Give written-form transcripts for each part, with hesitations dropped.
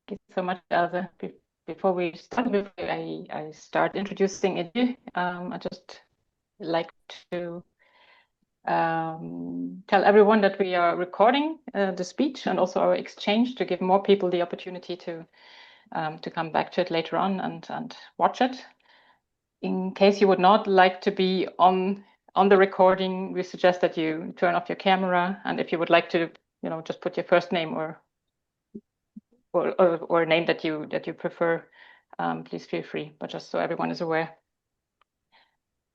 Thank you so much, Elsa. Before I start introducing Edir, I just like to tell everyone that we are recording the speech and also our exchange to give more people the opportunity to come back to it later on and watch it. In case you would not like to be on the recording, we suggest that you turn off your camera, and if you would like to, just put your first name or a name that you prefer, please feel free. But just so everyone is aware.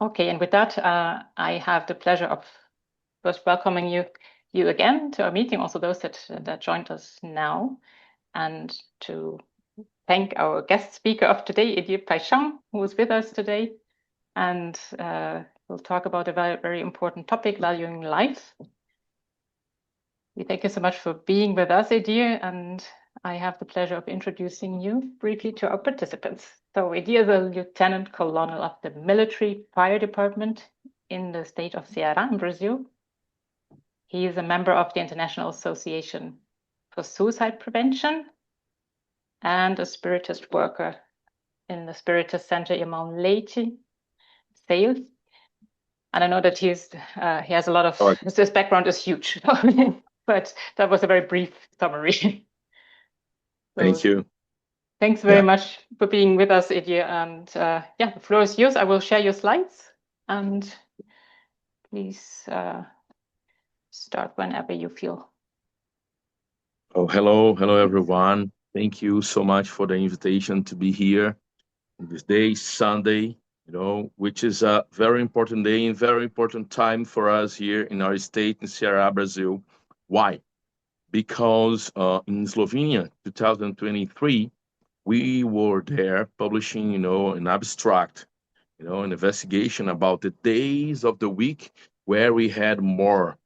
Okay, and with that, I have the pleasure of first welcoming you again to our meeting. Also, those that joined us now, and to thank our guest speaker of today, Edir Paixão, who is with us today, and we'll talk about a very, very important topic: valuing life. We thank you so much for being with us, Edir, and I have the pleasure of introducing you briefly to our participants. So Edir is a lieutenant colonel of the military fire department in the state of Ceará in Brazil. He is a member of the International Association for Suicide Prevention and a Spiritist worker in the Spiritist Center Irmão Leite, Sales. And I know that he has a lot of, his background is huge, but that was a very brief summary. Thank you. Thanks very much for being with us, Edir. And the floor is yours. I will share your slides, and please start whenever you feel. Oh, hello everyone. Thank you so much for the invitation to be here on this day, Sunday, which is a very important day and very important time for us here in our state in Ceará, Brazil. Why? Because in Slovenia, 2023, we were there publishing, an abstract, an investigation about the days of the week where we had more,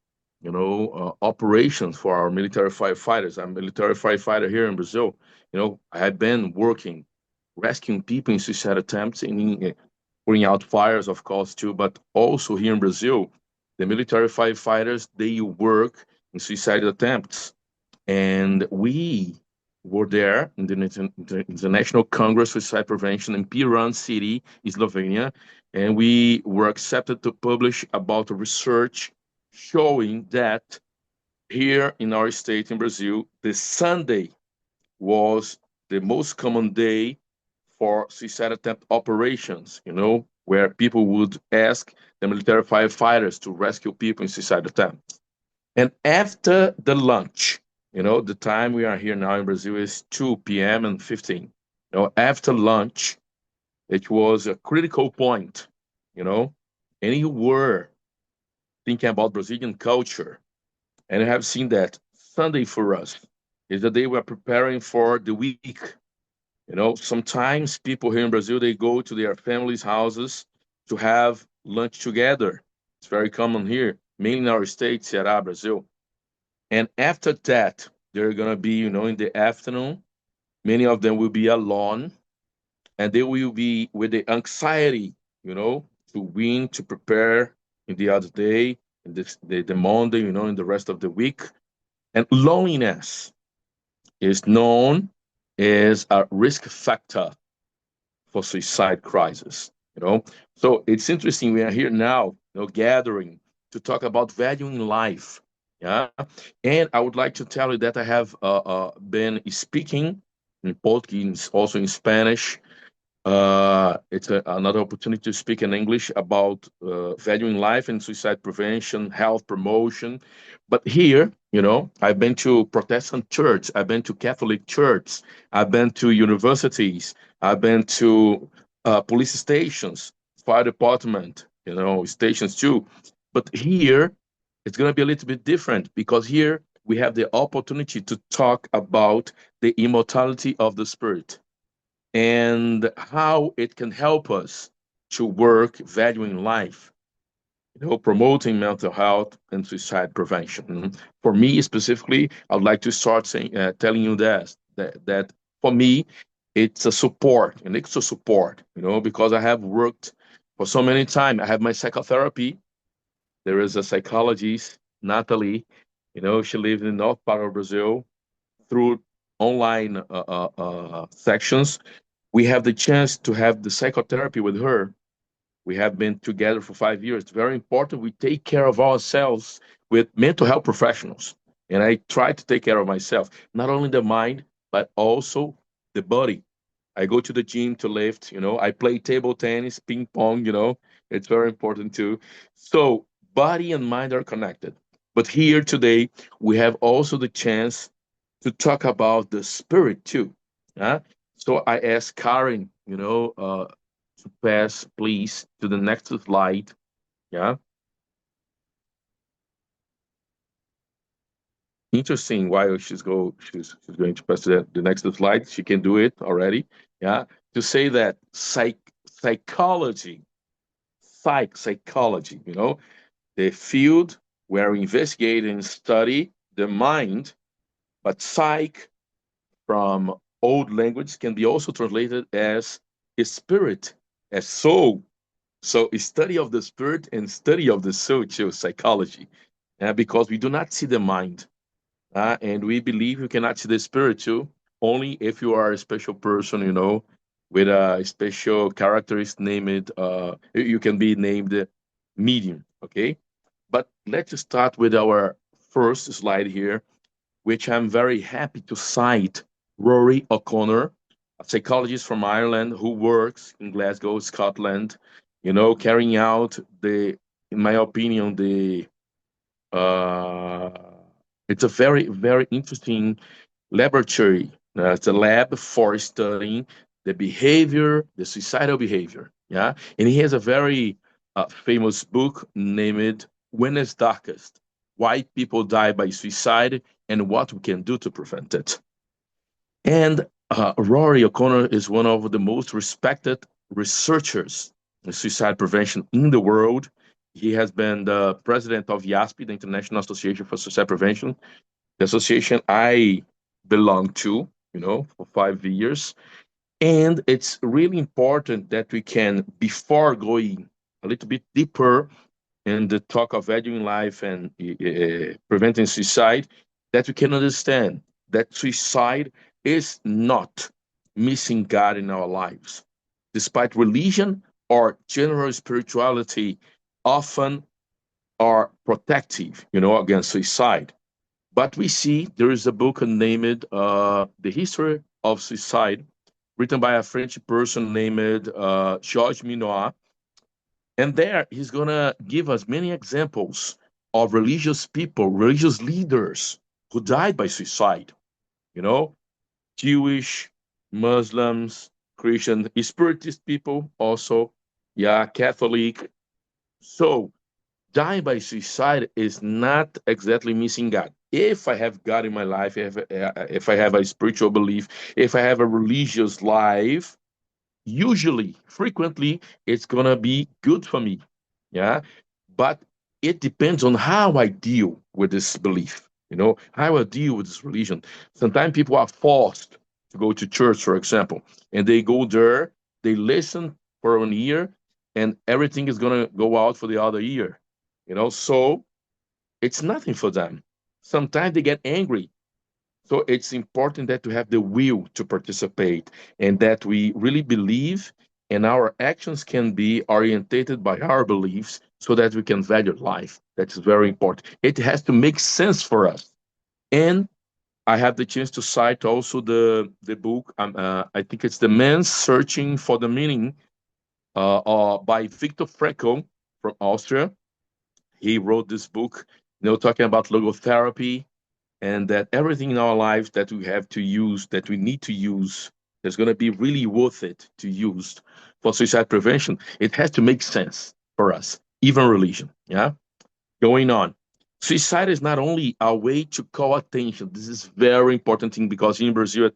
operations for our military firefighters. I'm a military firefighter here in Brazil. I have been working, rescuing people in suicide attempts and putting out fires, of course, too, but also here in Brazil, the military firefighters, they work in suicide attempts. And we were there in the International Congress for Suicide Prevention in Piran City, Slovenia, and we were accepted to publish about a research showing that here in our state in Brazil, the Sunday was the most common day for suicide attempt operations, where people would ask the military firefighters to rescue people in suicide attempts. And after the lunch, the time we are here now in Brazil is 2 p.m. and 15. After lunch, it was a critical point, and you were thinking about Brazilian culture, and you have seen that Sunday for us is the day we're preparing for the week. Sometimes people here in Brazil, they go to their families' houses to have lunch together. It's very common here, mainly in our state, Ceará, Brazil. And after that, they're going to be, in the afternoon, many of them will be alone, and they will be with the anxiety, to win, to prepare in the other day, in the Monday, in the rest of the week. And loneliness is known as a risk factor for suicide crisis, So it's interesting. We are here now, gathering to talk about valuing life. Yeah. And I would like to tell you that I have been speaking in Portuguese, also in Spanish. It's another opportunity to speak in English about valuing life and suicide prevention, health promotion. But here, I've been to Protestant church, I've been to Catholic church, I've been to universities, I've been to police stations, fire department, stations too. But here, it's going to be a little bit different because here we have the opportunity to talk about the immortality of the spirit and how it can help us to work valuing life, promoting mental health and suicide prevention. For me specifically, I would like to start telling you that for me, it's a support, an extra support, because I have worked for so many time. I have my psychotherapy. There is a psychologist, Natalie, she lives in the north part of Brazil. Through online sections, we have the chance to have the psychotherapy with her. We have been together for 5 years. It's very important we take care of ourselves with mental health professionals. And I try to take care of myself, not only the mind, but also the body. I go to the gym to lift, I play table tennis, ping pong, it's very important too. So body and mind are connected. But here today, we have also the chance to talk about the spirit too. Huh? So I asked Karen, to pass, please, to the next slide. Yeah. Interesting. While she's going to pass the next slide. She can do it already. Yeah. To say that psychology, psychology, the field where we investigate and study the mind, but psych from old language can be also translated as a spirit, as soul. So study of the spirit and study of the soul, psychology, because we do not see the mind, and we believe you cannot see the spirit too, only if you are a special person, with a special characteristic named, you can be named medium, okay? But let's start with our first slide here, which I'm very happy to cite Rory O'Connor, a psychologist from Ireland who works in Glasgow, Scotland, carrying out in my opinion, uh, it's a very, very interesting laboratory. It's a lab for studying the behavior, the suicidal behavior. Yeah. And he has a very famous book named When It's Darkest: Why People Die by Suicide and What We Can Do to Prevent It. And Rory O'Connor is one of the most respected researchers in suicide prevention in the world. He has been the president of IASP, the International Association for Suicide Prevention, the association I belong to, for 5 years. And it's really important that we can, before going a little bit deeper in the talk of valuing life and preventing suicide, that we can understand that suicide is not missing God in our lives. Despite religion or general spirituality often are protective, against suicide. But we see there is a book named The History of Suicide, written by a French person named Georges Minois. And there he's going to give us many examples of religious people, religious leaders who died by suicide, you know, Jewish, Muslims, Christian, Spiritist people also, yeah, Catholic. So dying by suicide is not exactly missing God. If I have God in my life, if I have a spiritual belief, if I have a religious life, usually, frequently, it's gonna be good for me. Yeah. But it depends on how I deal with this belief, how I deal with this religion. Sometimes people are forced to go to church, for example, and they go there, they listen for 1 year, and everything is gonna go out for the other year. So it's nothing for them. Sometimes they get angry, so it's important that we have the will to participate and that we really believe, and our actions can be orientated by our beliefs so that we can value life. That's very important. It has to make sense for us. And I have the chance to cite also the book. I think it's The Man Searching for the Meaning, by Viktor Frankl from Austria. He wrote this book, talking about logotherapy, and that everything in our lives that we have to use, that we need to use, is going to be really worth it to use for suicide prevention. It has to make sense for us, even religion. Yeah. Going on. Suicide is not only a way to call attention. This is very important thing because in Brazil,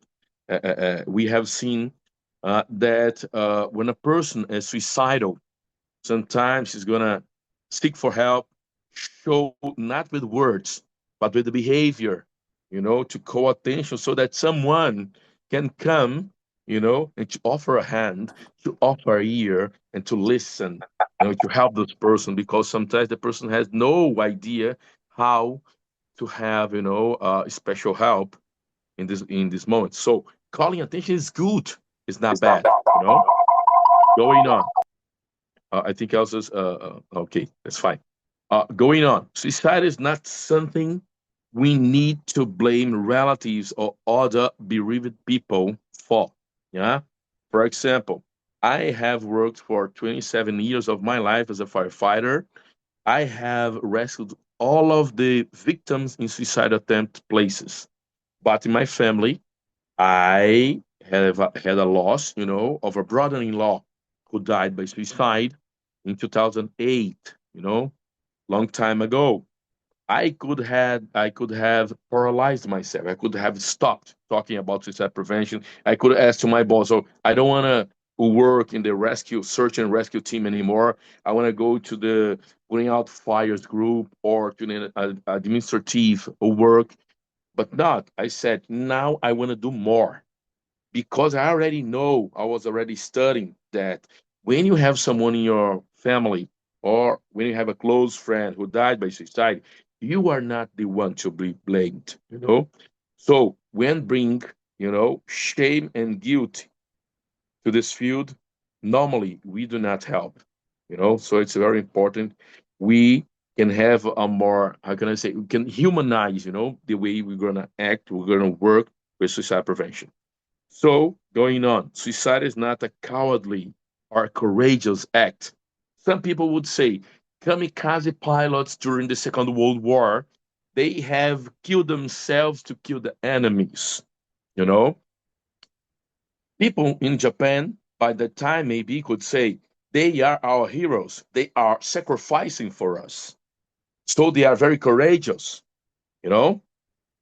we have seen that when a person is suicidal, sometimes he's going to seek for help, show not with words, but with the behavior, to call attention so that someone can come, and to offer a hand, to offer a ear, and to listen, to help this person because sometimes the person has no idea how to have, special help. in this moment. So calling attention is good. It's not bad. You know, going on. I think also okay. That's fine. Going on. Suicide is not something we need to blame relatives or other bereaved people for. Yeah. For example, I have worked for 27 years of my life as a firefighter. I have rescued all of the victims in suicide attempt places. But in my family, I have had a loss, of a brother-in-law who died by suicide in 2008, long time ago. I could have paralyzed myself. I could have stopped talking about suicide prevention. I could ask to my boss, "Oh, I don't want to work in the rescue, search and rescue team anymore. I want to go to the putting out fires group or to the administrative work." But not. I said, now I want to do more because I already know, I was already studying that when you have someone in your family or when you have a close friend who died by suicide, you are not the one to be blamed. So when bring, shame and guilt to this field, normally we do not help. So it's very important. We can have a more, how can I say, we can humanize, the way we're gonna act, we're gonna work with suicide prevention. So, going on, suicide is not a cowardly or a courageous act. Some people would say kamikaze pilots during the Second World War, they have killed themselves to kill the enemies. You know, people in Japan, by the time maybe could say they are our heroes. They are sacrificing for us. So they are very courageous. You know,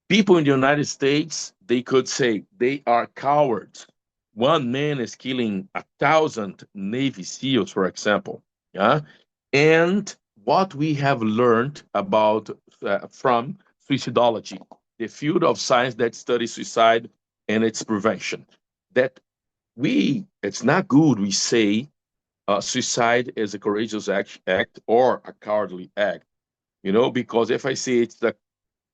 people in the United States, they could say they are cowards. One man is killing 1,000 Navy SEALs, for example. Yeah. And what we have learned about from suicidology, the field of science that studies suicide and its prevention, that it's not good we say suicide is a courageous act or a cowardly act, because if I say it's the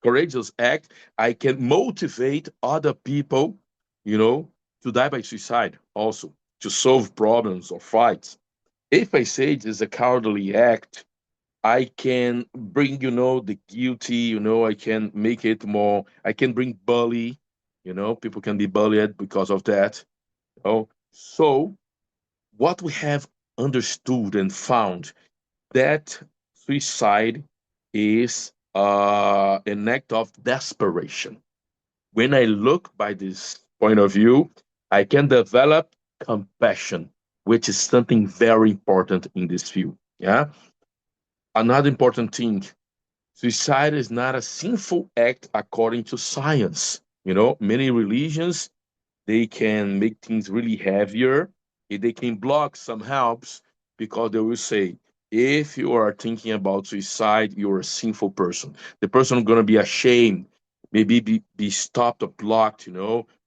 courageous act, I can motivate other people, you know, to die by suicide also, to solve problems or fights. If I say it is a cowardly act, I can bring, the guilty, I can make it more, I can bring bully, people can be bullied because of that. So what we have understood and found that suicide is an act of desperation. When I look by this point of view, I can develop compassion, which is something very important in this field. Yeah. Another important thing, suicide is not a sinful act according to science. Many religions, they can make things really heavier. They can block some helps because they will say, if you are thinking about suicide, you're a sinful person. The person is going to be ashamed, maybe be stopped or blocked,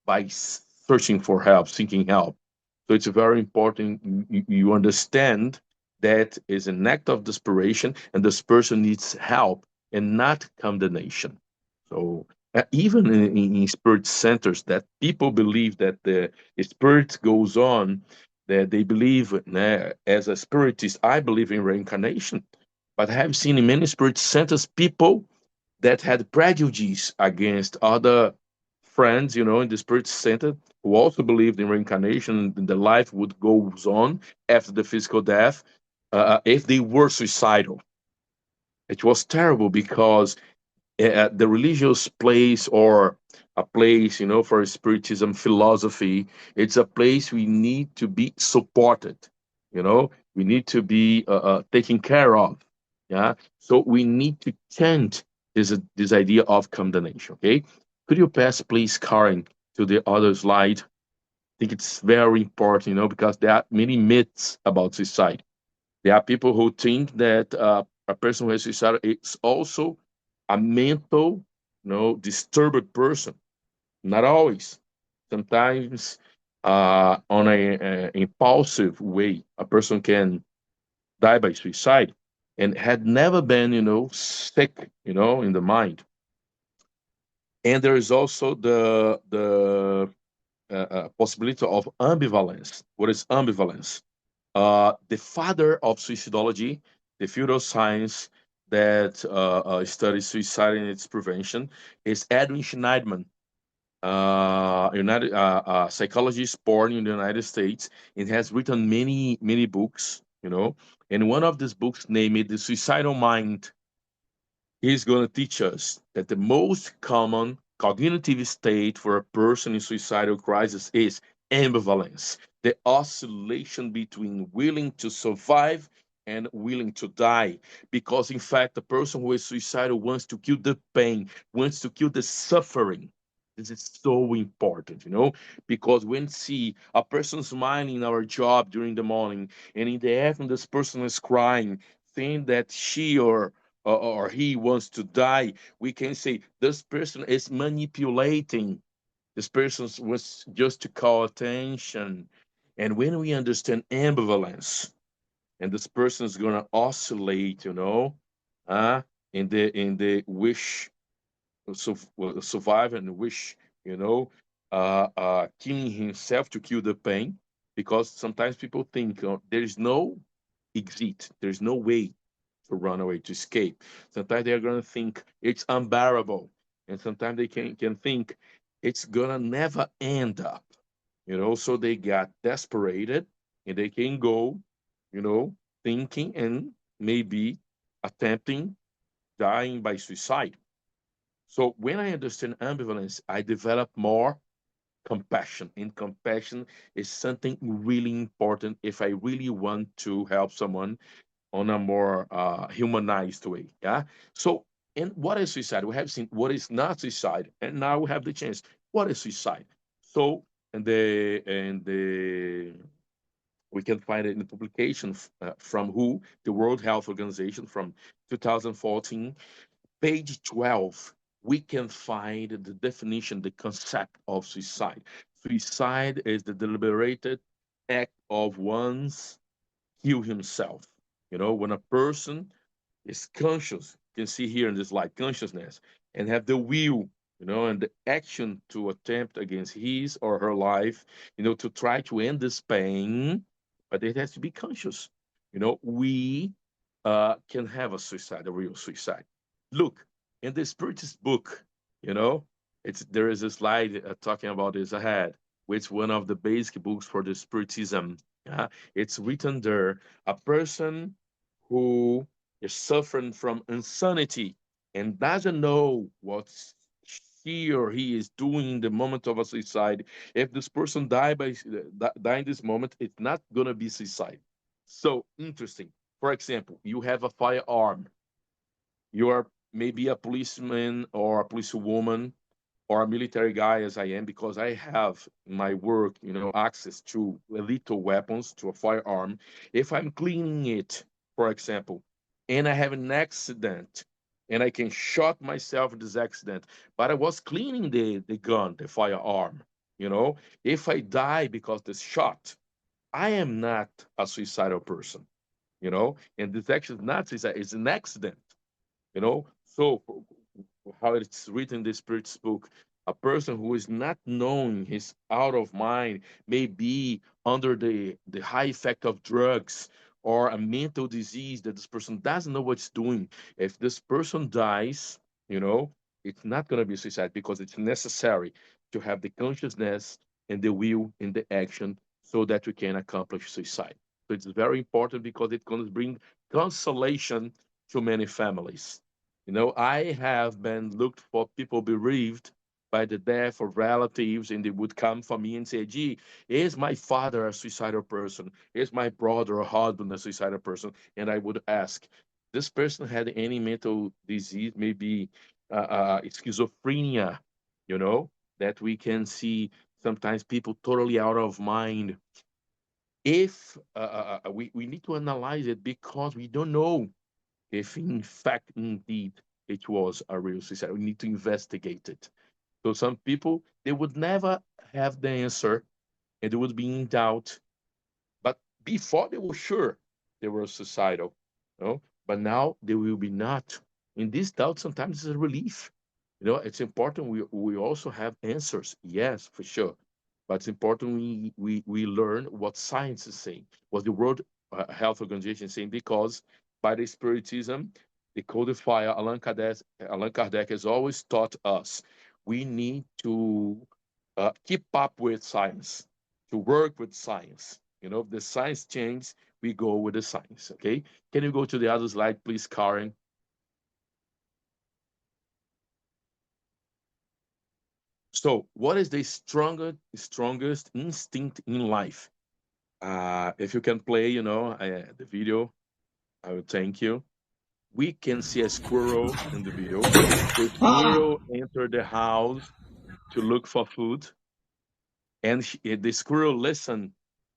by searching for help, seeking help. So it's very important you understand that is an act of desperation and this person needs help and not condemnation. So even in spirit centers that people believe that the spirit goes on, that they believe as a spiritist, I believe in reincarnation, but I have seen in many spirit centers people that had prejudice against other friends, in the spirit center who also believed in reincarnation and the life would goes on after the physical death, if they were suicidal. It was terrible because the religious place or a place, for spiritism philosophy, it's a place we need to be supported. We need to be taken care of. Yeah. So we need to change this idea of condemnation. Okay. Could you pass, please, Karen, to the other slide? I think it's very important, because there are many myths about suicide. There are people who think that a person who has suicide is also a mental, disturbed person. Not always. Sometimes, on a impulsive way, a person can die by suicide and had never been, sick, in the mind. And there is also the possibility of ambivalence. What is ambivalence? The father of suicidology, the field of science that studies suicide and its prevention, is Edwin Schneidman, United psychologist born in the United States, and has written many books. And one of these books, named "The Suicidal Mind," he's going to teach us that the most common cognitive state for a person in suicidal crisis is ambivalence, the oscillation between willing to survive and willing to die. Because, in fact, the person who is suicidal wants to kill the pain, wants to kill the suffering. This is so important, because when see a person smiling in our job during the morning, and in the afternoon, this person is crying, saying that she or he wants to die, we can say this person is manipulating. This person was just to call attention. And when we understand ambivalence, and this person is gonna oscillate, uh, in the wish survive and wish, killing himself to kill the pain, because sometimes people think there is no exit, there's no way to run away, to escape. Sometimes they're going to think it's unbearable. And sometimes they can think it's going to never end up. So they got desperated, and they can go, thinking and maybe attempting dying by suicide. So when I understand ambivalence, I develop more compassion. And compassion is something really important if I really want to help someone on a more humanized way. Yeah. So, and what is suicide? We have seen what is not suicide, and now we have the chance. What is suicide? So, and the we can find it in the publication from WHO, the World Health Organization, from 2014, page 12. We can find the definition, the concept of suicide. Suicide is the deliberated act of one's kill himself. When a person is conscious, you can see here in this slide, consciousness, and have the will, and the action to attempt against his or her life, to try to end this pain, but it has to be conscious. We can have a suicide, a real suicide. Look, in the Spiritist book, you know, there is a slide talking about this ahead, which one of the basic books for the Spiritism. It's written there, a person who is suffering from insanity and doesn't know what she or he is doing in the moment of a suicide. If this person die in this moment, it's not gonna be suicide. So interesting. For example, you have a firearm. You are maybe a policeman or a policewoman or a military guy, as I am, because I have in my work, access to lethal weapons, to a firearm. If I'm cleaning it, for example, and I have an accident, and I can shot myself in this accident, but I was cleaning the gun, the firearm, if I die because this shot, I am not a suicidal person, and this actually is not suicide, it's an accident. So how it's written in the Spirit's book, a person who is not knowing he's out of mind may be under the high effect of drugs or a mental disease that this person doesn't know what's doing. If this person dies, you know, it's not going to be suicide because it's necessary to have the consciousness and the will and the action so that we can accomplish suicide. So it's very important because it's going to bring consolation to many families. I have been looked for people bereaved by the death of relatives, and they would come for me and say, "Gee, is my father a suicidal person? Is my brother or husband a suicidal person?" And I would ask, "This person had any mental disease, maybe schizophrenia, that we can see sometimes people totally out of mind." If we need to analyze it because we don't know if in fact, indeed, it was a real suicide. We need to investigate it. So some people, they would never have the answer and they would be in doubt. But before they were sure they were suicidal, but now they will be not. And this doubt sometimes is a relief, You know, it's important we also have answers. Yes, for sure. But it's important we learn what science is saying, what the World Health Organization is saying, because by the Spiritism, the codifier Allan Kardec has always taught us we need to keep up with science, to work with science. You know, if the science changes, we go with the science. Okay. Can you go to the other slide, please, Karen? So, what is the strongest instinct in life? If you can play, the video, I would thank you. We can see a squirrel in the video. The squirrel entered the house to look for food, and the squirrel listened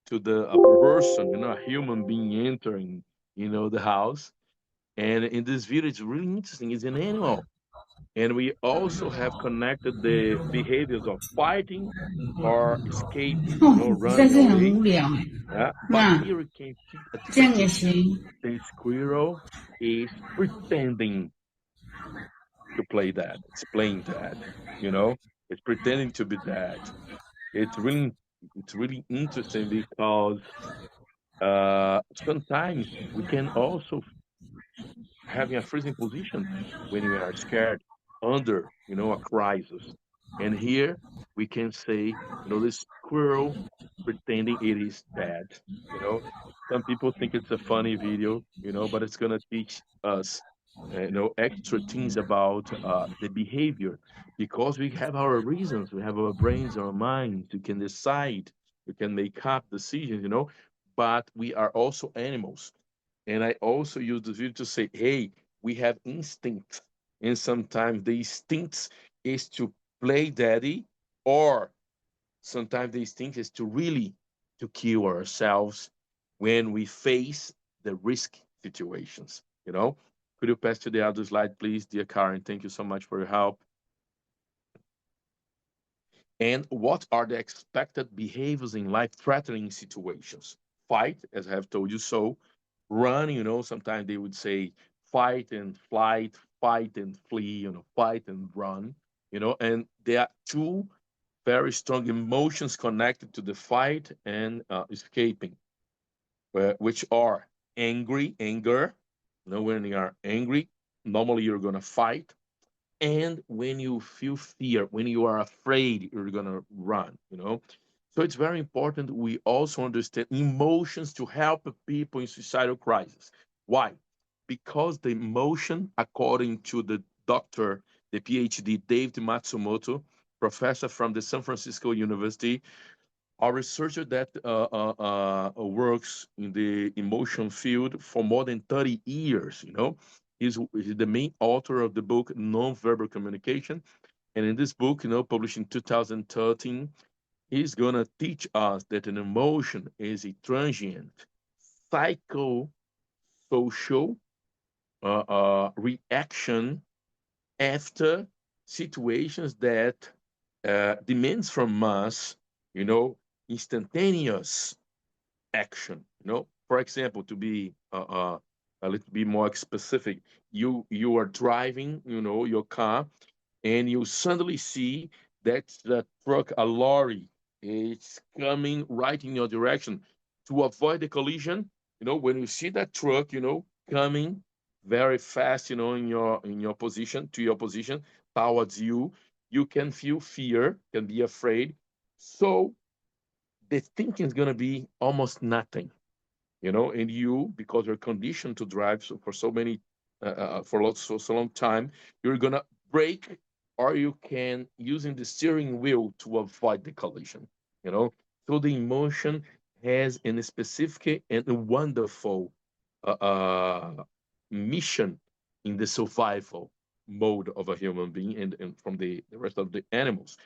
to a person, a human being entering, the house. And in this video, it's really interesting. It's an animal. And we also have connected the behaviors of fighting or escaping, running 这很 away. 无聊哎。But 那 here we can see a 这样也 difference. 行。The squirrel is pretending to play dead. It's playing dead, you know. It's pretending to be dead. It's really, it's really interesting because sometimes we can also having a freezing position when we are scared under, a crisis. And here we can say, the squirrel pretending it is dead. You know, some people think it's a funny video, but it's gonna teach us, extra things about the behavior because we have our reasons, we have our brains, our minds. We can decide, we can make up decisions, but we are also animals, and I also use the video to say, hey, we have instincts. And sometimes the instincts is to play daddy, or sometimes the instinct is to really to kill ourselves when we face the risk situations. Could you pass to the other slide, please, dear Karen? Thank you so much for your help. And what are the expected behaviors in life-threatening situations? Fight, as I have told you so. Run, sometimes they would say fight and flight, fight and flee, fight and run, and there are two very strong emotions connected to the fight and escaping, which are anger. When you are angry, normally you're going to fight, and when you feel fear, when you are afraid, you're gonna run. So it's very important we also understand emotions to help people in suicidal crisis. Why? Because the emotion, according to the doctor, the PhD David Matsumoto, professor from the San Francisco University, a researcher that works in the emotion field for more than 30 years, he's the main author of the book Nonverbal Communication. And in this book, published in 2013, he's going to teach us that an emotion is a transient, psychosocial reaction after situations that demands from us, you know, instantaneous action. For example, to be a little bit more specific, you are driving, your car, and you suddenly see that the truck, a lorry, is coming right in your direction. To avoid the collision, when you see that truck, coming very fast, in your position, to your position, towards you, you can feel fear, can be afraid. So the thinking is going to be almost nothing, and you, because you're conditioned to drive for so many so long time, you're going to brake, or you can using the steering wheel to avoid the collision. So the emotion has a specific and a wonderful mission in the survival mode of a human being, and from the rest of the animals.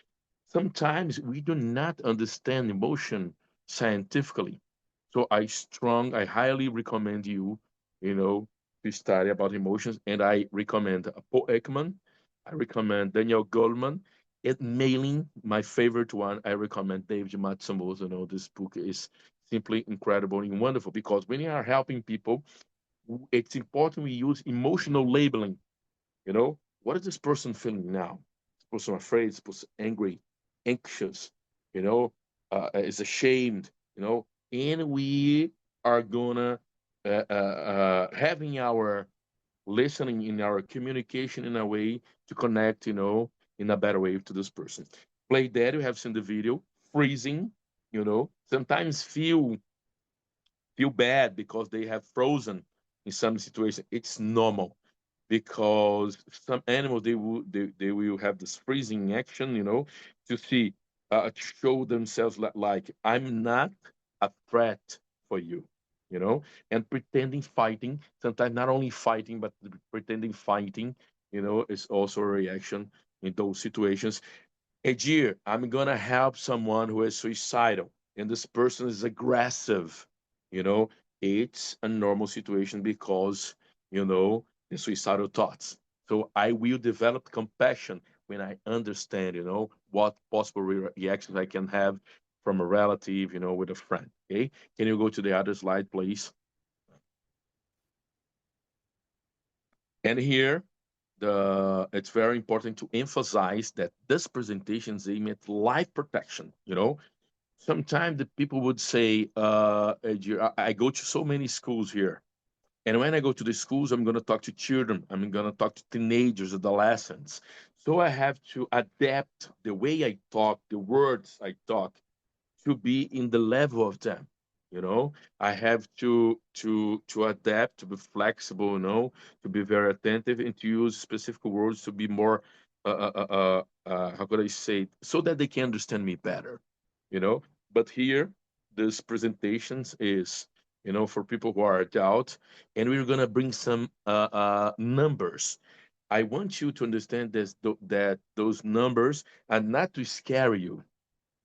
Sometimes we do not understand emotion scientifically. So I highly recommend you, to study about emotions. And I recommend Paul Ekman. I recommend Daniel Goleman. It mailing, my favorite one, I recommend David Matsumoto. This book is simply incredible and wonderful, because when you are helping people, it's important we use emotional labeling. What is this person feeling now? person afraid, this person angry, anxious, you know, is ashamed, you know, and we are gonna having our listening in our communication in a way to connect, you know, in a better way to this person. Play dead, you have seen the video, freezing, you know, sometimes feel bad because they have frozen in some situations. It's normal because some animals they will have this freezing action, you know, to see to show themselves like I'm not a threat for you, you know, and pretending fighting. Sometimes not only fighting but pretending fighting, you know, is also a reaction in those situations. Edir, I'm gonna help someone who is suicidal, and this person is aggressive. You know, it's a normal situation because you know the suicidal thoughts. So I will develop compassion when I understand, you know, what possible reactions I can have from a relative, you know, with a friend. Okay, can you go to the other slide, please? And here, it's very important to emphasize that this presentation is aimed at life protection. You know, sometimes the people would say, I go to so many schools here. And when I go to the schools, I'm going to talk to children. I'm going to talk to teenagers, adolescents. So I have to adapt the way I talk, the words I talk, to be in the level of them. You know, I have to adapt, to be flexible, you know, to be very attentive, and to use specific words to be more how could I say it? So that they can understand me better, you know. But here, this presentations is, you know, for people who are adult, and we're gonna bring some numbers. I want you to understand this, that those numbers are not to scare you,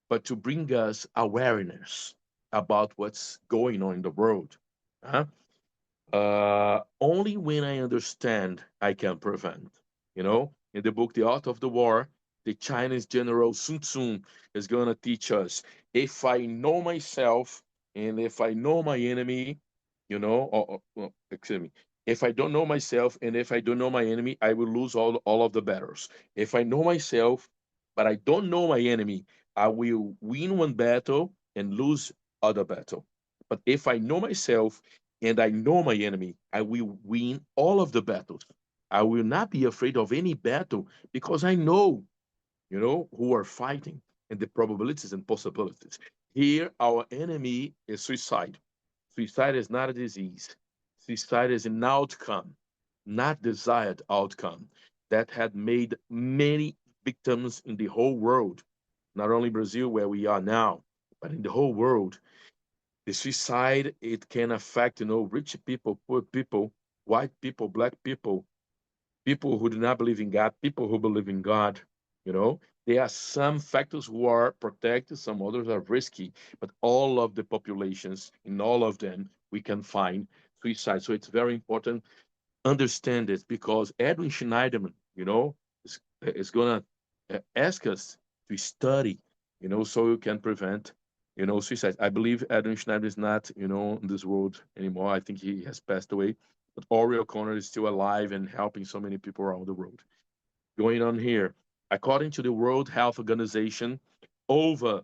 but to bring us awareness about what's going on in the world. Uh-huh. Only when I understand, I can prevent. You know, in the book, The Art of the War, the Chinese general Sun Tzu is going to teach us if I know myself and if I know my enemy, you know, excuse me, if I don't know myself and if I don't know my enemy, I will lose all of the battles. If I know myself, but I don't know my enemy, I will win one battle and lose other battle. But if I know myself and I know my enemy, I will win all of the battles. I will not be afraid of any battle because I know, you know, who are fighting and the probabilities and possibilities. Here, our enemy is suicide. Suicide is not a disease. Suicide is an outcome, not desired outcome, that had made many victims in the whole world, not only Brazil, where we are now, but in the whole world. The suicide, it can affect, you know, rich people, poor people, white people, black people, people who do not believe in God, people who believe in God. You know, there are some factors who are protected, some others are risky, but all of the populations, in all of them, we can find suicide. So it's very important understand this because Edwin Schneiderman, you know, is going to ask us to study, you know, so we can prevent, you know, suicide. I believe Edwin Schneider is not, you know, in this world anymore. I think he has passed away. But Ori O'Connor is still alive and helping so many people around the world. Going on here, according to the World Health Organization, over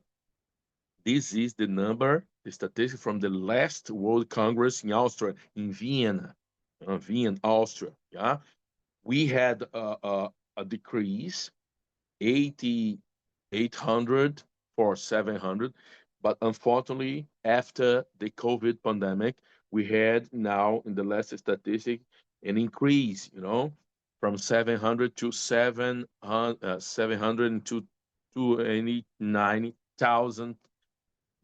this is the number, the statistic from the last World Congress in Austria, in Vienna, Vienna, Austria. Yeah, we had a decrease 800 for 700, but unfortunately after the COVID pandemic we had now in the last statistic an increase, you know, from 700 to 700 to 29,000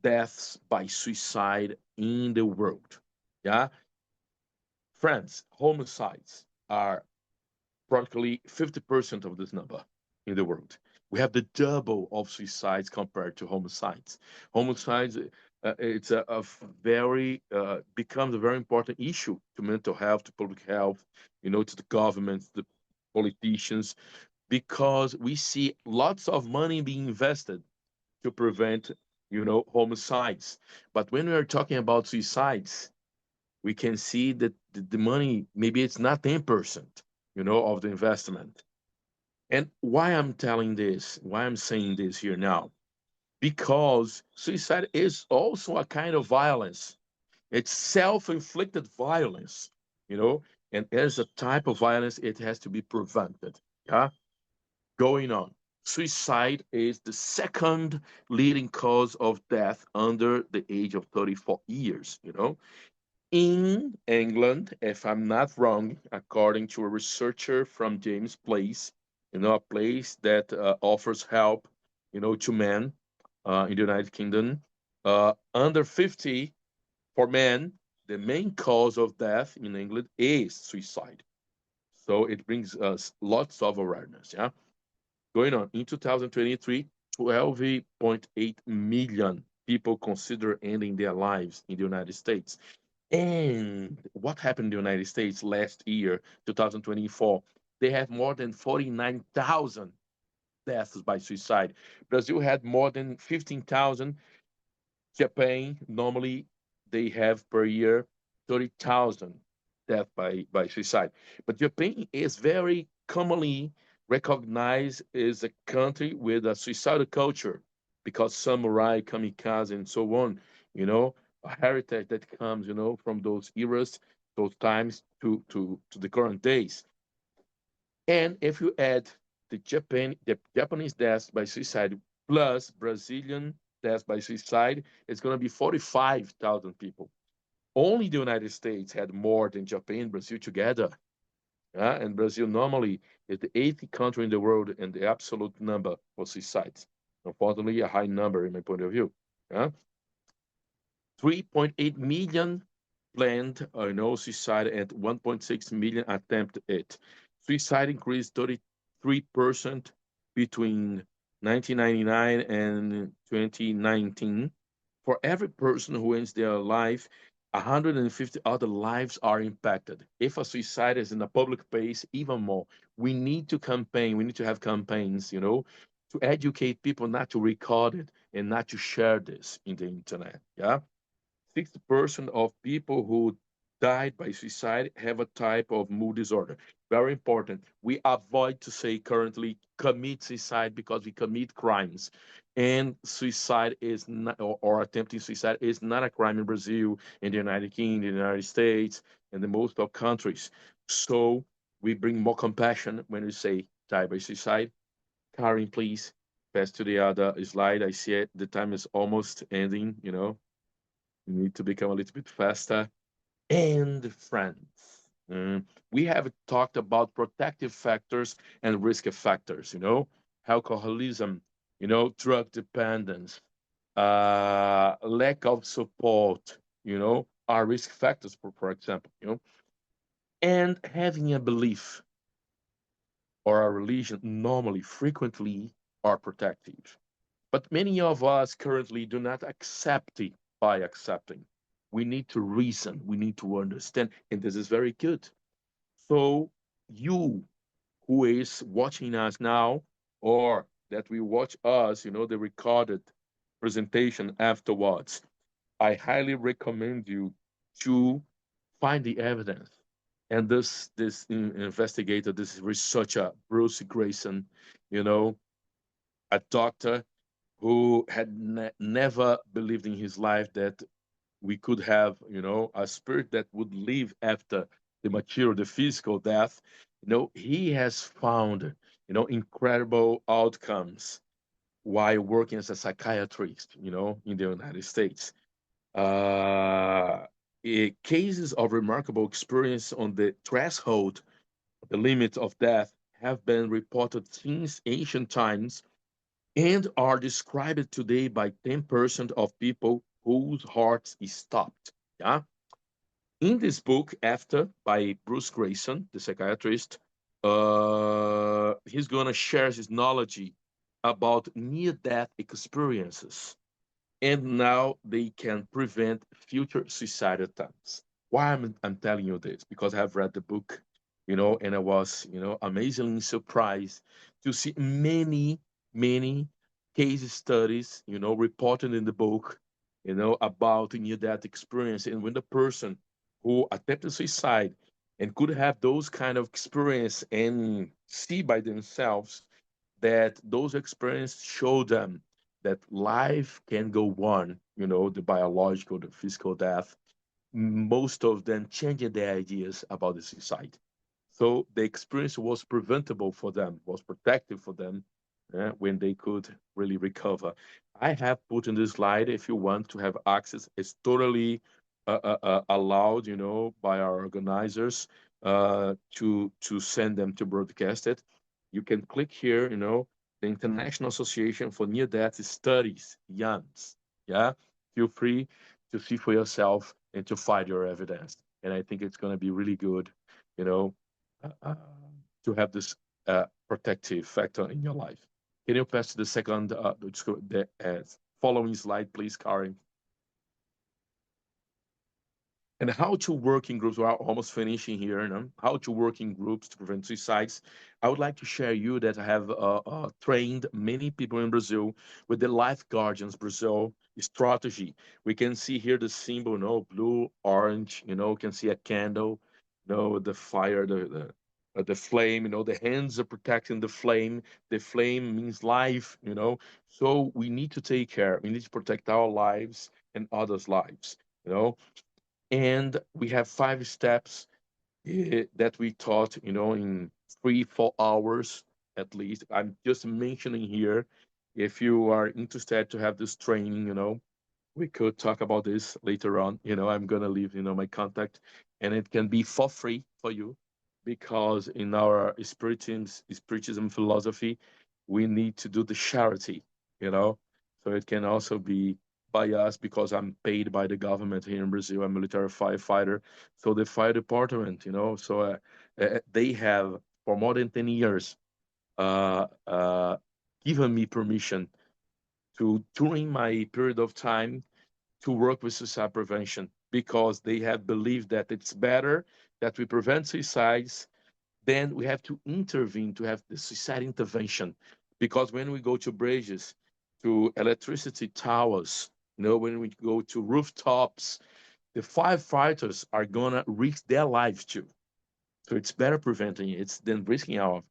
deaths by suicide in the world. Yeah, friends, homicides are practically 50% of this number in the world. We have the double of suicides compared to homicides. Homicides, it's a very becomes a very important issue to mental health, to public health, you know, to the governments, the politicians, because we see lots of money being invested to prevent, you know, homicides. But when we are talking about suicides, we can see that the money maybe it's not 10%, you know, of the investment. And why I'm telling this, why I'm saying this here now, because suicide is also a kind of violence. It's self-inflicted violence, you know, and as a type of violence, it has to be prevented. Yeah, going on. Suicide is the second leading cause of death under the age of 34 years, you know. In England, if I'm not wrong, according to a researcher from James Place, you know, a place that offers help, you know, to men in the United Kingdom, under 50 for men, the main cause of death in England is suicide. So it brings us lots of awareness. Yeah. Going on, in 2023, 12.8 million people consider ending their lives in the United States. And what happened in the United States last year, 2024? They have more than 49,000 deaths by suicide. Brazil had more than 15,000. Japan, normally they have per year 30,000 deaths by suicide. But Japan is very commonly recognized as a country with a suicidal culture because samurai, kamikaze, and so on, you know, a heritage that comes, you know, from those eras, those times to the current days. And if you add the Japanese deaths by suicide plus Brazilian deaths by suicide, it's going to be 45,000 people. Only the United States had more than Japan and Brazil together. And Brazil normally is the eighth country in the world in the absolute number for suicides. Unfortunately, a high number in my point of view. Yeah? 3.8 million planned no suicide and 1.6 million attempt it. Suicide increased 33% between 1999 and 2019. For every person who ends their life, 150 other lives are impacted. If a suicide is in a public place, even more. We need to campaign, we need to have campaigns, you know, to educate people not to record it and not to share this in the internet. Yeah. 60% of people who died by suicide have a type of mood disorder. Very important. We avoid to say currently commit suicide because we commit crimes. And suicide is not, or attempting suicide is not a crime in Brazil, in the United Kingdom, in the United States, and the most of countries. So we bring more compassion when we say die by suicide. Karen, please pass to the other slide. I see it. The time is almost ending, you know. You need to become a little bit faster. And friends, we have talked about protective factors and risk factors, you know, alcoholism, you know, drug dependence, lack of support, you know, are risk factors, for example, you know, and having a belief or a religion normally, frequently are protective. But many of us currently do not accept it by accepting. We need to reason, we need to understand, and this is very good. So, you who is watching us now, or that will watch us, you know, the recorded presentation afterwards, I highly recommend you to find the evidence. And this investigator, this researcher, Bruce Grayson, you know, a doctor who had never believed in his life that we could have, you know, a spirit that would live after the material, the physical death. You know, he has found, you know, incredible outcomes while working as a psychiatrist, you know, in the United States. Uh, Cases of remarkable experience on the threshold, the limit of death, have been reported since ancient times and are described today by 10% of people whose hearts is stopped. Yeah. In this book, After by Bruce Grayson, the psychiatrist, he's going to share his knowledge about near death experiences and now they can prevent future suicide attempts. Why I'm telling you this? Because I have read the book, you know, and I was, you know, amazingly surprised to see many case studies, you know, reported in the book, you know, about near death experience. And when the person who attempted suicide and could have those kind of experience and see by themselves that those experiences show them that life can go on, the biological, the physical death, most of them changing their ideas about the suicide. So the experience was preventable for them, was protective for them when they could really recover. I have put in this slide, if you want to have access, it's totally allowed, by our organizers to send them to broadcast it. You can click here, the International Association for Near Death Studies, YANS. Yeah, feel free to see for yourself and to find your evidence. And I think it's going to be really good, you know, uh, uh, to have this protective factor in your life. Can you pass to the second, the following slide, please, Karin? And how to work in groups. We're almost finishing here. How to work in groups to prevent suicides. I would like to share you that I have trained many people in Brazil with the Life Guardians Brazil strategy. We can see here the symbol, blue, orange. Can see a candle, the fire, the flame. The hands are protecting the flame. The flame means life. So we need to take care. We need to protect our lives and others' lives. And we have 5 steps that we taught, in 3-4 hours at least. I'm just mentioning here, if you are interested to have this training, we could talk about this later on. I'm gonna leave, my contact, and it can be for free for you, because in our spiritism philosophy, we need to do the charity, you know. So it can also be by us, because I'm paid by the government here in Brazil. I'm a military firefighter, so the fire department, so they have for more than 10 years uh, uh, given me permission to, during my period of time, to work with suicide prevention, because they have believed that it's better that we prevent suicides than we have to intervene to have the suicide intervention. Because when we go to bridges, to electricity towers, when we go to rooftops, the firefighters are gonna risk their lives too. So it's better preventing it than risking our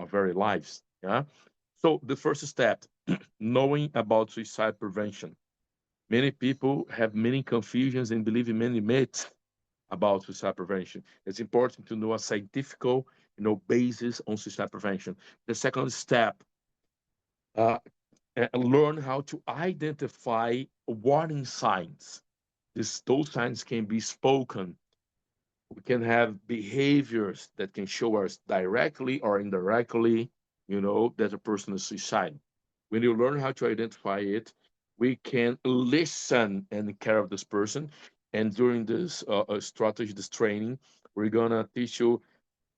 very lives. Yeah. So the first step, knowing about suicide prevention. Many people have many confusions and believe in many myths about suicide prevention. It's important to know a scientific, basis on suicide prevention. The second step, uh, learn how to identify warning signs. Those signs can be spoken. We can have behaviors that can show us directly or indirectly, that a person is suicidal. When you learn how to identify it, we can listen and care of this person. And during this strategy, this training, we're gonna teach you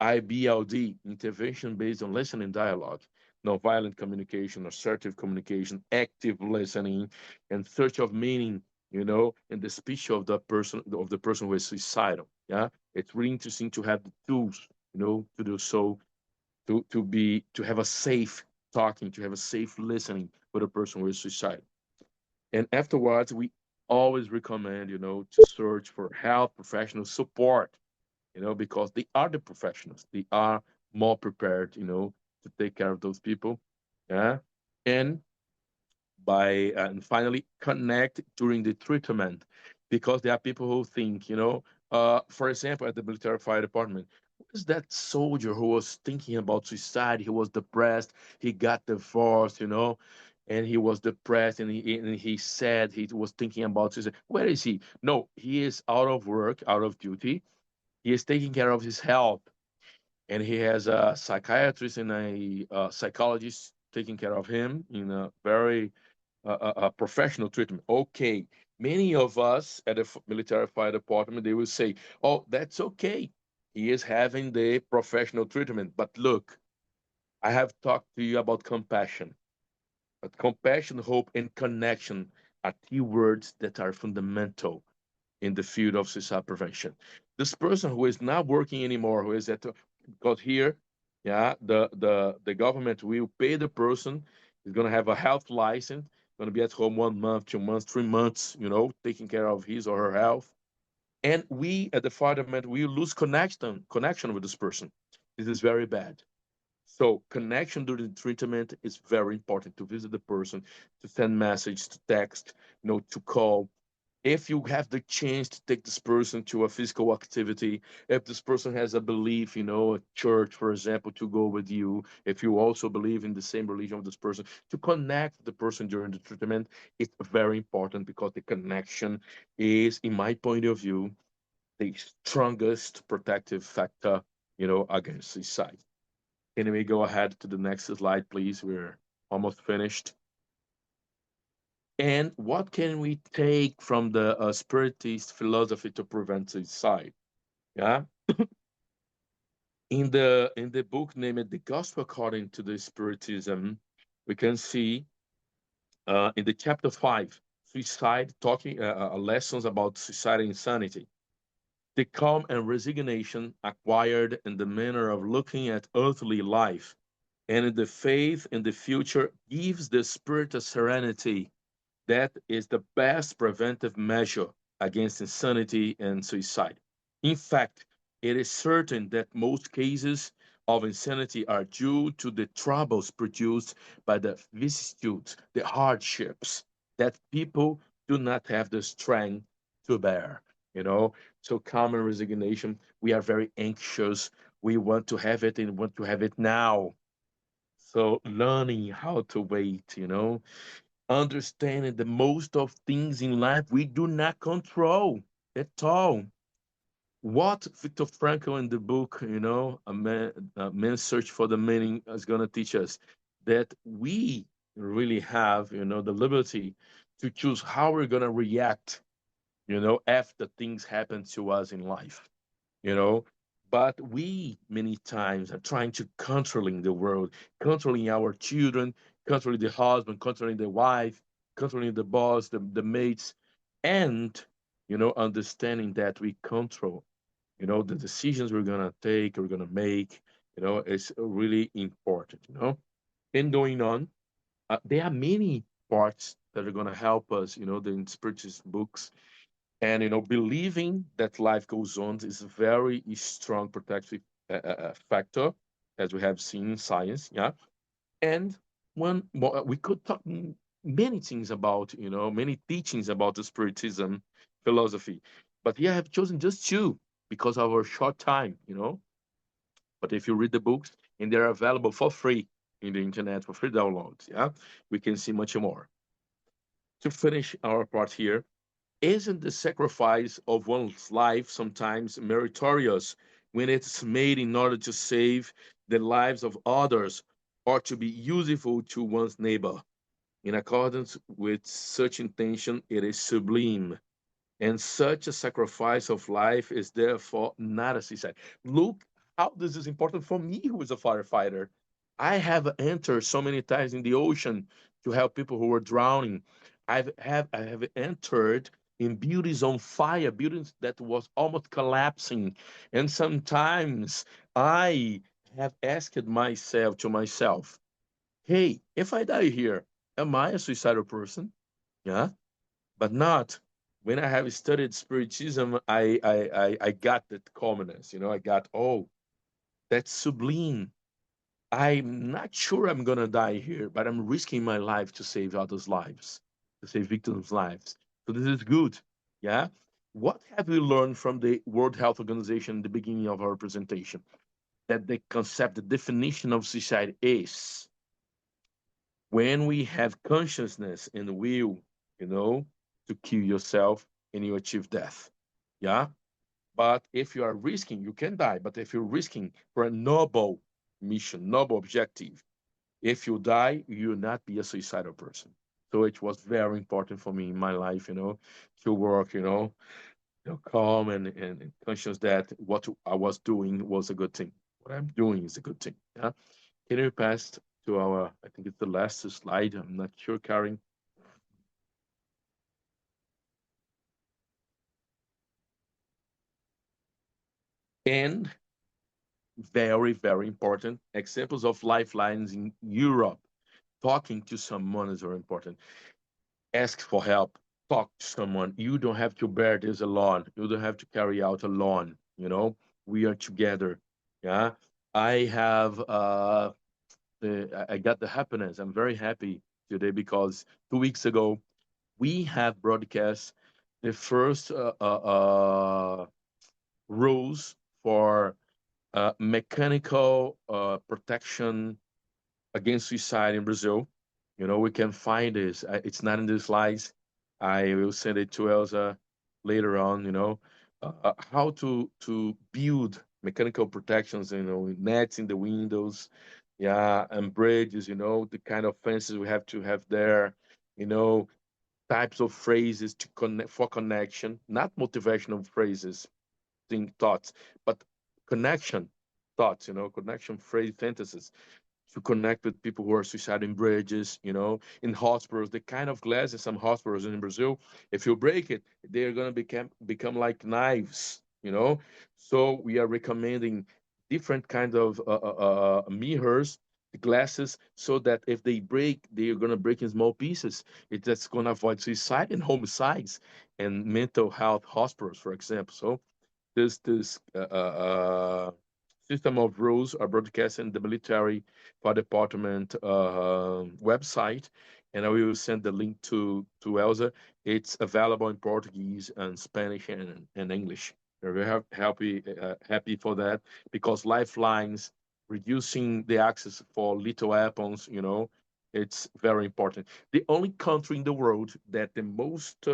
IBLD, intervention based on listening dialogue, nonviolent communication, assertive communication, active listening, and search of meaning, in the speech of the person who is suicidal. Yeah, it's really interesting to have the tools, to do so, to have a safe talking, to have a safe listening with a person who is suicidal. And afterwards, we always recommend, to search for health professional support, because they are the professionals. They are more prepared, to take care of those people. Yeah. And and finally connect during the treatment, because there are people who think, for example, at the military fire department, was that soldier who was thinking about suicide? He was depressed. He got divorced, and he was depressed, and he said he was thinking about suicide. Where is he? No, he is out of work, out of duty. He is taking care of his health, and he has a psychiatrist and a psychologist taking care of him in a very professional treatment. Okay, many of us at the military fire department, they will say, "Oh, that's okay. He is having the professional treatment." But look, I have talked to you about compassion. But compassion, hope, and connection are key words that are fundamental in the field of suicide prevention. This person who is not working anymore, who is at, because here, yeah, the government will pay the person. He's gonna have a health license, gonna be at home 1 month, 2 months, 3 months, taking care of his or her health. And we at the department, we lose connection with this person. This is very bad. So connection during the treatment is very important, to visit the person, to send message, to text, to call. If you have the chance to take this person to a physical activity, if this person has a belief, a church, for example, to go with you, if you also believe in the same religion of this person, to connect with the person during the treatment, it's very important, because the connection is, in my point of view, the strongest protective factor, against suicide. Can we go ahead to the next slide, please? We're almost finished. And what can we take from the Spiritist philosophy to prevent suicide? Yeah, in the book named "The Gospel According to the Spiritism," we can see in the chapter 5, suicide, talking lessons about suicide and insanity. The calm and resignation acquired in the manner of looking at earthly life and in the faith in the future gives the spirit a serenity that is the best preventive measure against insanity and suicide. In fact, it is certain that most cases of insanity are due to the troubles produced by the vicissitudes, the hardships that people do not have the strength to bear. You know, so calm and resignation. We are very anxious. We want to have it and want to have it now. So learning how to wait, understanding that most of things in life we do not control at all. What Viktor Frankl in the book, Man's Search for the Meaning, is going to teach us that we really have, the liberty to choose how we're going to react, after things happen to us in life, you know. But we many times are trying to controlling the world, controlling our children, controlling the husband, controlling the wife, controlling the boss, the mates, and understanding that we control, the decisions we're gonna take, we're gonna make, is really important, And going on, there are many parts that are gonna help us, the spiritual books, and believing that life goes on is a very strong protective factor, as we have seen in science. Yeah, and one more, we could talk many things about, many teachings about the Spiritism philosophy, but here I have chosen just two because of our short time. But if you read the books, and they're available for free in the internet for free downloads, yeah, we can see much more. To finish our part here, isn't the sacrifice of one's life sometimes meritorious when it's made in order to save the lives of others or to be useful to one's neighbor? In accordance with such intention, it is sublime. And such a sacrifice of life is therefore not a suicide. Look how this is important for me, who is a firefighter. I have entered so many times in the ocean to help people who were drowning. I have entered in buildings on fire, buildings that was almost collapsing. And sometimes I have asked myself, hey, if I die here, am I a suicidal person? Yeah, but not. When I have studied spiritism, I got that calmness. I got, oh, that's sublime. I'm not sure I'm gonna die here, but I'm risking my life to save others' lives, to save victims' lives. So this is good. Yeah. What have we learned from the World Health Organization in the beginning of our presentation? That the concept, the definition of suicide is when we have consciousness and will, to kill yourself and you achieve death. Yeah. But if you are risking, you can die. But if you're risking for a noble mission, noble objective, if you die, you will not be a suicidal person. So it was very important for me in my life, to work, calm and conscious that what I was doing was a good thing. What I'm doing is a good thing. Yeah. Can you pass to our, I think it's the last slide. I'm not sure, Karen. And very, very important examples of lifelines in Europe. Talking to someone is very important. Ask for help. talk to someone. You don't have to bear this alone. You don't have to carry out alone. We are together. Yeah. I have I got the happiness. I'm very happy today because 2 weeks ago we have broadcast the first rules for mechanical protection against suicide in Brazil. We can find this. It's not in the slides. I will send it to Elsa later on. How to build mechanical protections. Nets in the windows, yeah, and bridges. The kind of fences we have to have there. You know, types of phrases to connect for connection, not motivational phrases, think thoughts, but connection thoughts. Connection phrase sentences to connect with people who are suicidal in bridges, in hospitals. The kind of glass in some hospitals in Brazil, if you break it, they're gonna become like knives. So we are recommending different kind of mirrors, glasses, so that if they break, they're gonna break in small pieces. That's gonna avoid suicide and homicides and mental health hospitals, for example. So this system of rules are broadcast in the military fire department website, and I will send the link to Elsa. It's available in Portuguese and Spanish and English. We're very happy for that because lifelines, reducing the access for little weapons, it's very important. The only country in the world that the most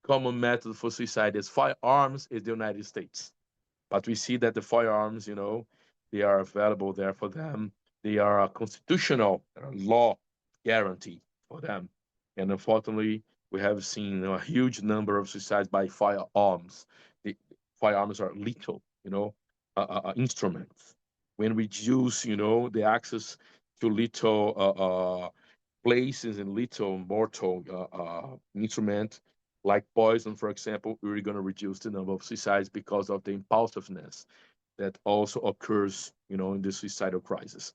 common method for suicide is firearms is the United States. But we see that the firearms, they are available there for them. They are a constitutional law guarantee for them. And unfortunately, we have seen a huge number of suicides by firearms. The firearms are lethal, instruments. When we use, the access to lethal places and lethal mortal instrument like poison, for example, we're going to reduce the number of suicides because of the impulsiveness that also occurs, in the suicidal crisis.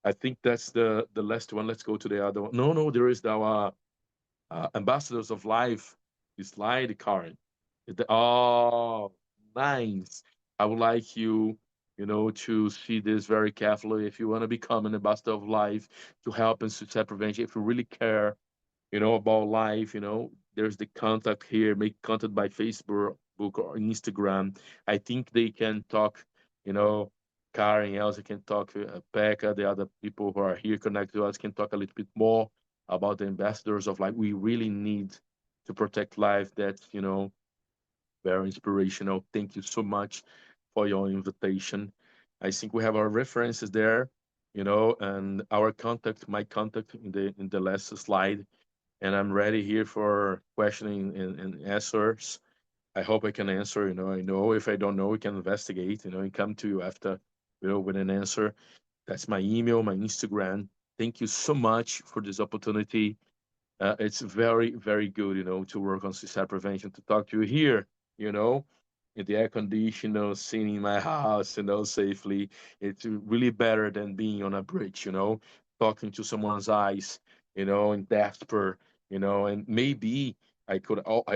I think that's the last one. Let's go to the other one. No, there is our ambassadors of life. The slide, Karen. Oh, nice. I would like you, to see this very carefully. If you want to become an ambassador of life to help in suicide prevention, if you really care, about life, there's the contact here, make contact by Facebook or Instagram. I think they can talk, you know, Karen, Elsa can talk, Pekka, the other people who are here connected to us can talk a little bit more about the ambassadors of life. We really need to protect life. That's, very inspirational. Thank you so much for your invitation. I think we have our references there, and our contact, my contact in the last slide, and I'm ready here for questioning and answers. I hope I can answer. I know if I don't know, we can investigate. And come to you after, with an answer. That's my email, my Instagram. Thank you so much for this opportunity. It's very, very good, to work on suicide prevention, to talk to you here, in the air conditioner, sitting in my house, safely. It's really better than being on a bridge, talking to someone's eyes, in despair, and maybe I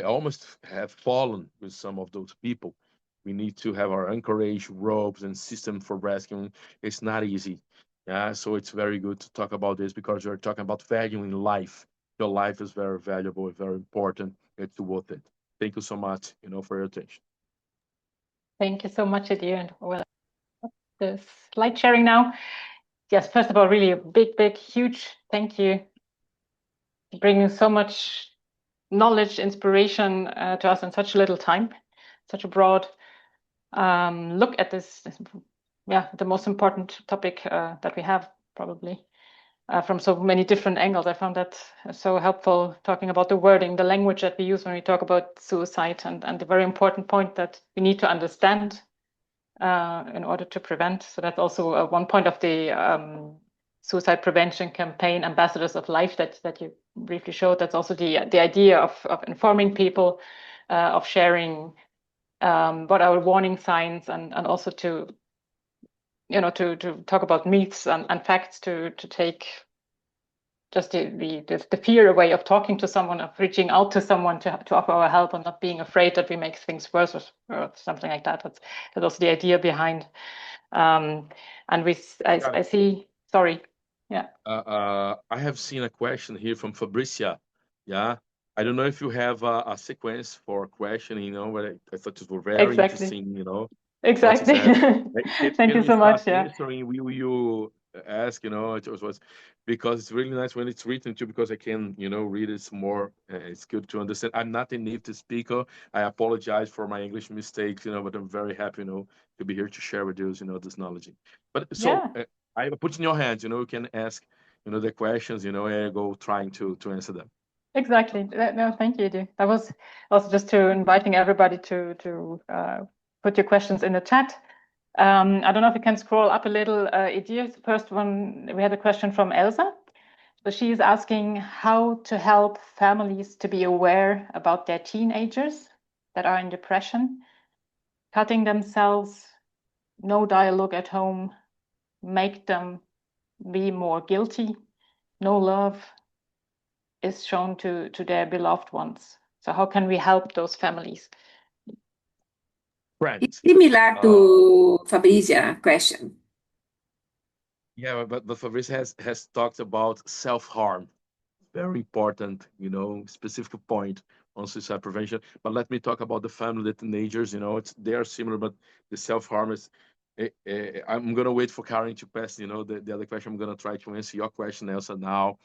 almost have fallen with some of those people. We need to have our anchorage ropes and system for rescuing. It's not easy. Yeah, so it's very good to talk about this because we're talking about valuing life. Your life is very valuable, very important. It's worth it. Thank you so much, for your attention. Thank you so much, Edir. And well, the slide sharing now. Yes, first of all, really a big, huge thank you for bringing so much knowledge, inspiration to us in such a little time, such a broad look at this, the most important topic that we have probably. From so many different angles. I found that so helpful, talking about the wording, the language that we use when we talk about suicide, and the very important point that we need to understand in order to prevent. So that's also one point of the suicide prevention campaign, Ambassadors of Life, that you briefly showed. That's also the idea of informing people, of sharing what are warning signs, and also to talk about myths and facts to just the fear away of talking to someone, of reaching out to someone to offer our help, and not being afraid that we make things worse or something like that. That's also the idea behind. And I see. Sorry. Yeah. I have seen a question here from Fabricia. Yeah. I don't know if you have a sequence for questioning, but I thought it was very Exactly. interesting, what you Exactly. said. Thank Can you we so much. start Yeah. answering? Will you ask, it was because it's really nice when it's written too, because I can, read it more. It's good to understand. I'm not a native speaker. I apologize for my English mistakes, but I'm very happy, to be here to share with you, this knowledge. But so Yeah. I put in your hands, you can ask, the questions, and I go trying to answer them. Exactly. No, thank you, Edir. That was also just to inviting everybody to put your questions in the chat. I don't know if you can scroll up a little, Edir. The first one, we had a question from Elsa. So she is asking how to help families to be aware about their teenagers that are in depression, cutting themselves, no dialogue at home, make them be more guilty, no love is shown to their beloved ones. So how can we help those families? Friends. Similar to Fabricia question. Yeah, but Fabrice has talked about self-harm. Very important, specific point on suicide prevention. But let me talk about the family, the teenagers. They are similar, but the self-harm is. I'm gonna wait for Karen to pass. The other question. I'm gonna try to answer your question, Elsa. Now,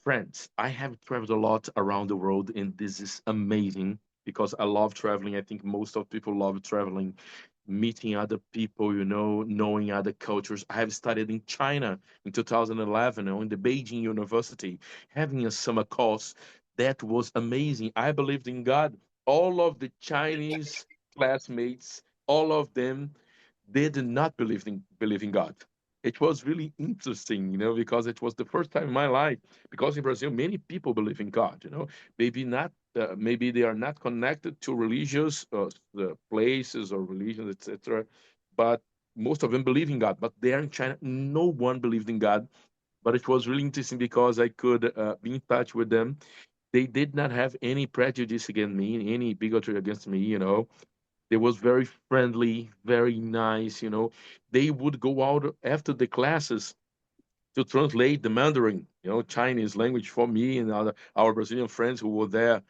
friends, I have traveled a lot around the world, and this is amazing because I love traveling. I think most of people love traveling, meeting other people, knowing other cultures. I have studied in China in 2011, in the Beijing University, having a summer course that was amazing. I believed in God. All of the Chinese classmates, all of them, they did not believe in God. It was really interesting, because it was the first time in my life. Because in Brazil, many people believe in God. Maybe not. Maybe they are not connected to religious places or religions, etc. But most of them believe in God. But there in China, no one believed in God. But it was really interesting because I could be in touch with them. They did not have any prejudice against me, any bigotry against me. They was very friendly, very nice. They would go out after the classes to translate the Mandarin, Chinese language for me and our Brazilian friends who were there.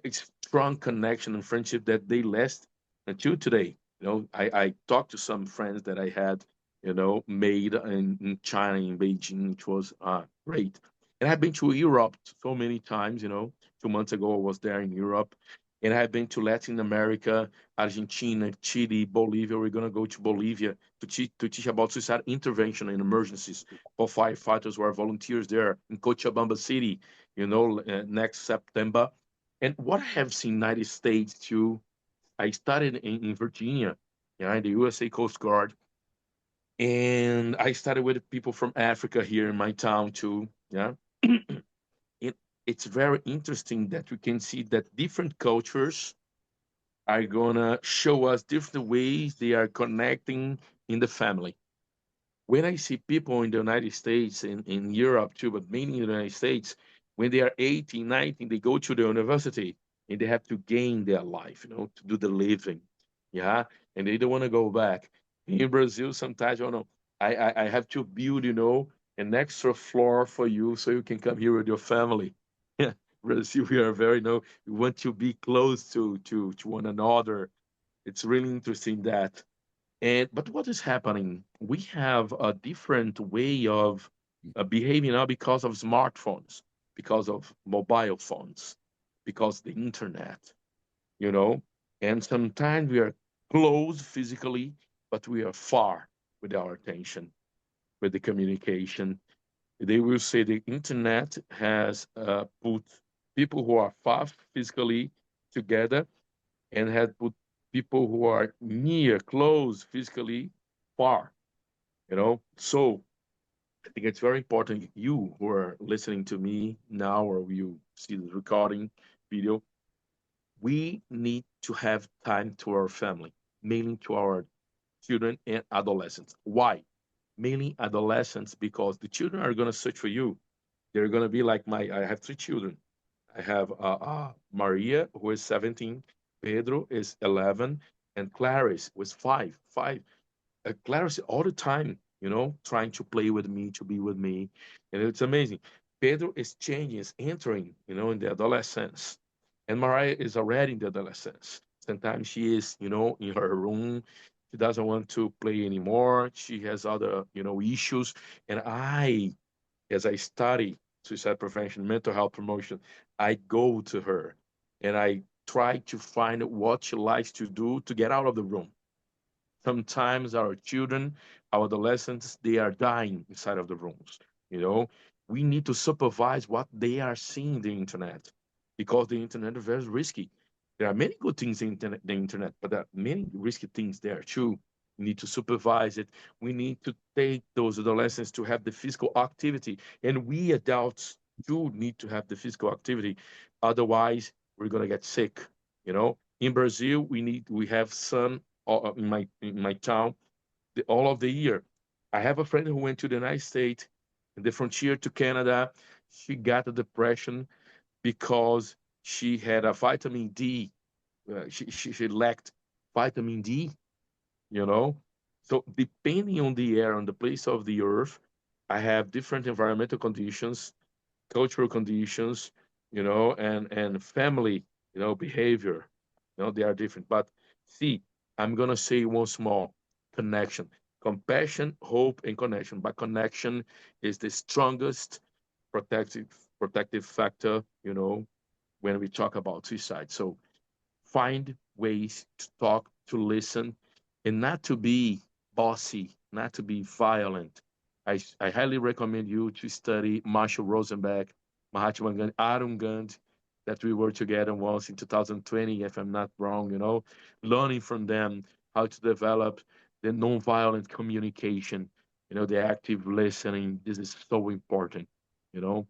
It's strong connection and friendship that they last until today. I talked to some friends that I had, made in China, in Beijing, which was great. And I've been to Europe so many times. 2 months ago, I was there in Europe. And I've been to Latin America, Argentina, Chile, Bolivia. We're going to go to Bolivia to teach about suicide intervention and emergencies for firefighters who are volunteers there in Cochabamba City, next September. And what I have seen in the United States too, I studied in Virginia, yeah, in the USA Coast Guard. And I studied with people from Africa here in my town too, yeah. it, it's very interesting that we can see that different cultures are gonna show us different ways they are connecting in the family. When I see people in the United States and in Europe too, but mainly in the United States, when they are 18, 19, they go to the university and they have to gain their life, to do the living. Yeah. And they don't want to go back. In Brazil, sometimes, oh no, I have to build, an extra floor for you so you can come here with your family. Yeah. Brazil, we are very, we want to be close to one another. It's really interesting that. But what is happening? We have a different way of behaving now because of smartphones, because of mobile phones, because the internet, you know. And sometimes we are close physically, but we are far with our attention, with the communication. They will say the internet has put people who are far physically together and had put people who are near, close physically, far. So I think it's very important you who are listening to me now or you see the recording video, we need to have time to our family, mainly to our children and adolescents. Why? Mainly adolescents, because the children are going to search for you. They're gonna be like I have 3 children. I have Maria, who is 17, Pedro is 11, and Clarice was 5. Clarice all the time, trying to play with me, to be with me, and it's amazing. Pedro is changing, is entering, in the adolescence, and Mariah is already in the adolescence. Sometimes she is, in her room. She doesn't want to play anymore. She has other, issues, and as I study suicide prevention, mental health promotion, I go to her and I try to find what she likes to do to get out of the room. Sometimes our children, our adolescents, they are dying inside of the rooms. You know, we need to supervise what they are seeing the internet because the internet is very risky. There are many good things in the internet, but there are many risky things there too. We need to supervise it. We need to take those adolescents to have the physical activity, and we adults too need to have the physical activity. Otherwise, we're gonna get sick. In Brazil, we have sun in my town all of the year. I have a friend who went to the United States, in the frontier to Canada. She got a depression because she had a vitamin D. She lacked vitamin D. You know, so depending on the air, on the place of the earth, I have different environmental conditions, cultural conditions, and family, behavior. They are different. But see, I'm gonna say once more, connection, compassion, hope, and connection. But connection is the strongest protective protective factor, when we talk about suicide. So find ways to talk, to listen, and not to be bossy, not to be violent. I highly recommend you to study Marshall Rosenberg, Mahatma Gandhi, Arun Gandhi, that we were together once in 2020, if I'm not wrong, learning from them how to develop the nonviolent communication, the active listening. This is so important, you know.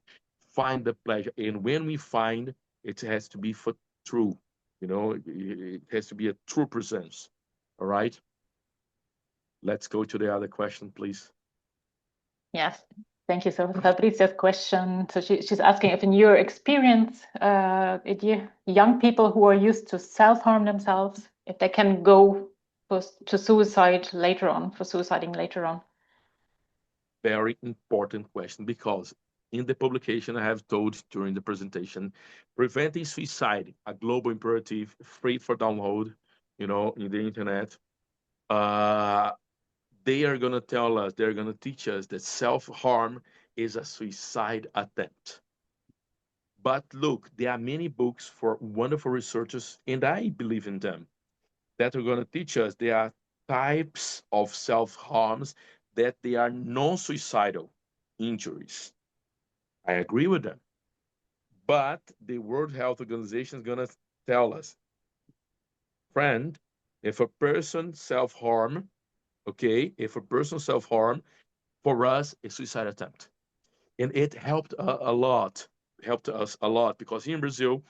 Find the pleasure. And when we find, it has to be for true. It has to be a true presence. All right. Let's go to the other question, please. Yes, thank you. So Fabrizio's question, so she's asking if in your experience, young people who are used to self-harm themselves, if they can go to suicide later on, for suiciding later on. Very important question, because in the publication I have told during the presentation, Preventing Suicide, a global imperative, free for download, in the internet. They are going to tell us, they're going to teach us that self-harm is a suicide attempt. But look, there are many books for wonderful researchers, and I believe in them, that are going to teach us there are types of self-harms that they are non-suicidal injuries. I agree with them. But the World Health Organization is going to tell us, friend, if a person self-harm, for us, a suicide attempt. And it helped us a lot, because here in Brazil,